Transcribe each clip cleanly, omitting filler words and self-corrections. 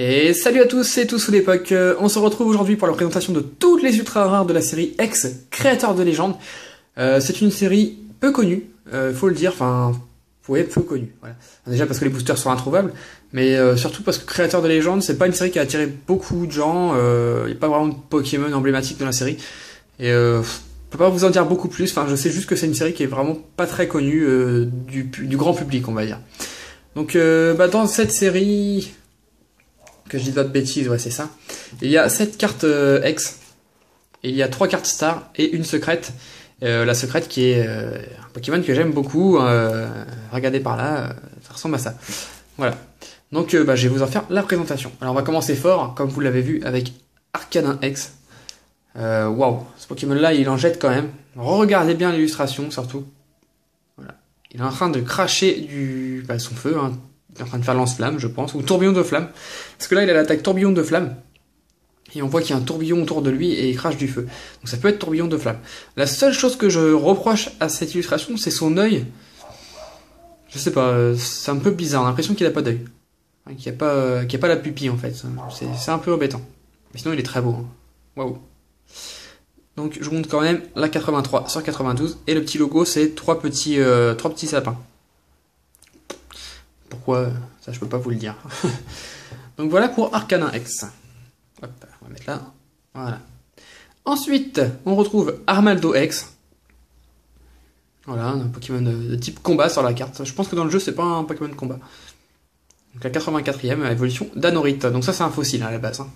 Et salut à tous, c'est Tous sous l'époque. On se retrouve aujourd'hui pour la présentation de toutes les ultra rares de la série X, Créateur de légende. C'est une série peu connue, faut le dire, enfin, ouais, peu connue. Voilà. Déjà parce que les boosters sont introuvables, mais surtout parce que Créateur de légende, c'est pas une série qui a attiré beaucoup de gens. Il n'y a pas vraiment de Pokémon emblématique dans la série. Et je peux pas vous en dire beaucoup plus. Enfin, je sais juste que c'est une série qui est vraiment pas très connue du grand public, on va dire. Donc, dans cette série, que je dis pas de bêtises, ouais, c'est ça. Il y a 7 cartes X, et il y a 3 cartes Star et une secrète. La secrète qui est un Pokémon que j'aime beaucoup. Regardez par là, ça ressemble à ça. Voilà. Donc, je vais vous en faire la présentation. Alors, on va commencer fort, comme vous l'avez vu, avec Arcanin X. Waouh, ce Pokémon-là, il en jette quand même. Regardez bien l'illustration, surtout. Voilà. Il est en train de cracher son feu, hein. Il est en train de faire lance-flamme, je pense, ou tourbillon de flamme. Parce que là, il a l'attaque tourbillon de flamme. Et on voit qu'il y a un tourbillon autour de lui et il crache du feu. Donc ça peut être tourbillon de flamme. La seule chose que je reproche à cette illustration, c'est son œil. Je sais pas, c'est un peu bizarre. On a l'impression qu'il n'a pas d'œil. Qu'il n'y a pas la pupille, en fait. C'est un peu embêtant. Mais sinon, il est très beau. Hein. Waouh. Donc je vous montre quand même la 83 sur 92. Et le petit logo, c'est trois petits sapins. Pourquoi? Ça, je peux pas vous le dire. Donc voilà pour Arcanin X. Hop, on va mettre là. Voilà. Ensuite, on retrouve Armaldo X. Voilà, un Pokémon de type combat sur la carte. Je pense que dans le jeu, c'est pas un Pokémon de combat. Donc la 84e évolution d'Anorith. Donc ça, c'est un fossile hein, à la base. Hein.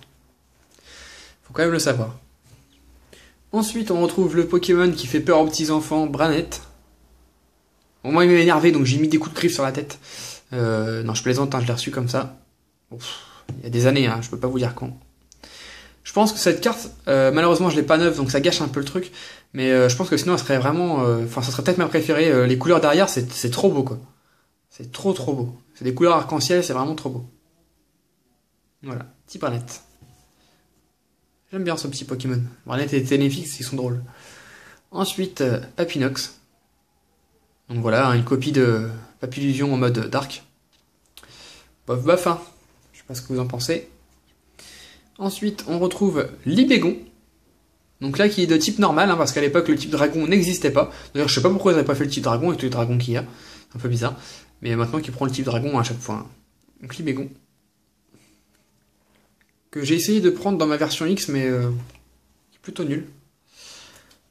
Faut quand même le savoir. Ensuite, on retrouve le Pokémon qui fait peur aux petits enfants, Branette. Au moins, il m'a énervé, donc j'ai mis des coups de griffe sur la tête. Non, je plaisante, hein, je l'ai reçu comme ça. Il y a des années, hein, je peux pas vous dire quand. Je pense que cette carte, malheureusement, je l'ai pas neuve, donc ça gâche un peu le truc. Mais je pense que sinon, elle serait vraiment... Enfin, ça serait peut-être ma préférée. Les couleurs derrière, c'est trop beau, quoi. C'est trop beau. C'est des couleurs arc-en-ciel, c'est vraiment trop beau. Voilà, petit Branette. J'aime bien ce petit Pokémon. Branette et Ténéfix, ils sont drôles. Ensuite, Papinox. Donc voilà, une copie de Papillusion en mode dark. Bof, hein. Je sais pas ce que vous en pensez. Ensuite, on retrouve Libégon. Donc là, qui est de type normal, hein, parce qu'à l'époque, le type dragon n'existait pas. D'ailleurs, je sais pas pourquoi ils n'avaient pas fait le type dragon avec tous les dragons qu'il y a. C'est un peu bizarre. Mais maintenant, qu'il prend le type dragon à chaque fois. Hein. Donc Libégon. Que j'ai essayé de prendre dans ma version X, mais plutôt nul.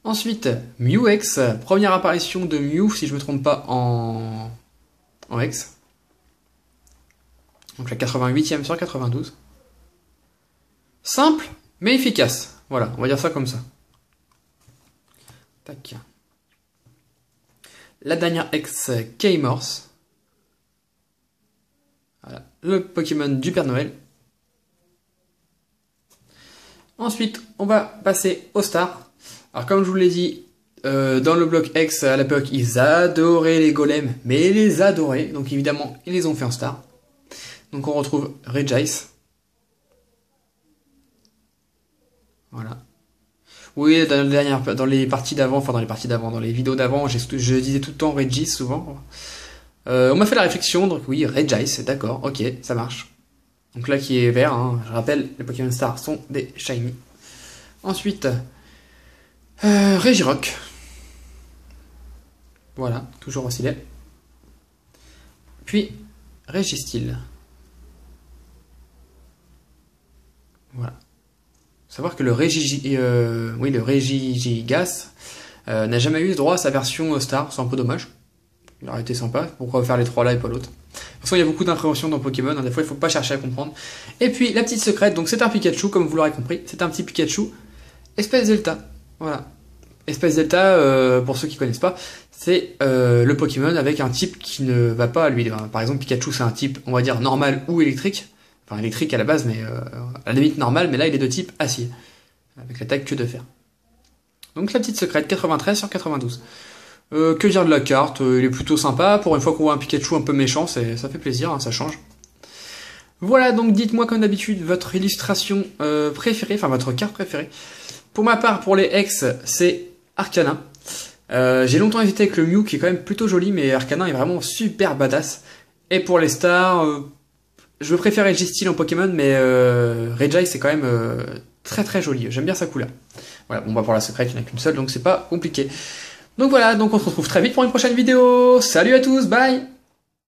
Ensuite, Mew X, première apparition de Mew, si je me trompe pas, en X. Donc la 88e sur 92. Simple, mais efficace. Voilà, on va dire ça comme ça. Tac. La dernière X, K-Morse. Voilà, le Pokémon du Père Noël. Ensuite, on va passer au Star. Alors comme je vous l'ai dit, dans le bloc X, à l'époque, ils adoraient les golems, mais ils les adoraient. Donc évidemment, ils les ont fait en Star. Donc on retrouve Regice. Voilà. Oui, dans les parties d'avant, enfin dans les vidéos d'avant, je disais tout le temps Regice souvent. On m'a fait la réflexion, donc oui, Regice, d'accord, ok, ça marche. Donc là qui est vert, hein, je rappelle, les Pokémon Star sont des shiny. Ensuite, Regirock. Voilà, toujours aussi laid. Puis, Registeel. Voilà. Faut savoir que le Regigigas n'a jamais eu droit à sa version Star, c'est un peu dommage. Il aurait été sympa, pourquoi faire les trois là et pas l'autre. De toute façon, il y a beaucoup d'impréhension dans Pokémon, hein, des fois il faut pas chercher à comprendre. Et puis, la petite secrète, donc c'est un Pikachu, comme vous l'aurez compris, c'est un petit Pikachu, espèce Delta. Voilà. Espèce Delta, pour ceux qui connaissent pas, c'est le Pokémon avec un type qui ne va pas à lui. Par exemple, Pikachu, c'est un type, on va dire, normal ou électrique. Enfin, électrique à la base, mais à la limite normal, mais là, il est de type acier. Avec l'attaque que de fer. Donc, la petite secrète, 93 sur 92. Que dire de la carte? Il est plutôt sympa. Pour une fois qu'on voit un Pikachu un peu méchant, ça fait plaisir, hein, ça change. Voilà, donc dites-moi comme d'habitude votre illustration préférée, enfin votre carte préférée. Pour ma part, pour les X, c'est Arcanin. J'ai longtemps hésité avec le Mew qui est quand même plutôt joli, mais Arcanin est vraiment super badass. Et pour les stars, Je préfère Registeel en Pokémon, mais Reggie c'est quand même très très joli. J'aime bien sa couleur. Voilà, bon bah pour la secrète, il n'y en a qu'une seule, donc c'est pas compliqué. Donc voilà, donc on se retrouve très vite pour une prochaine vidéo. Salut à tous, bye!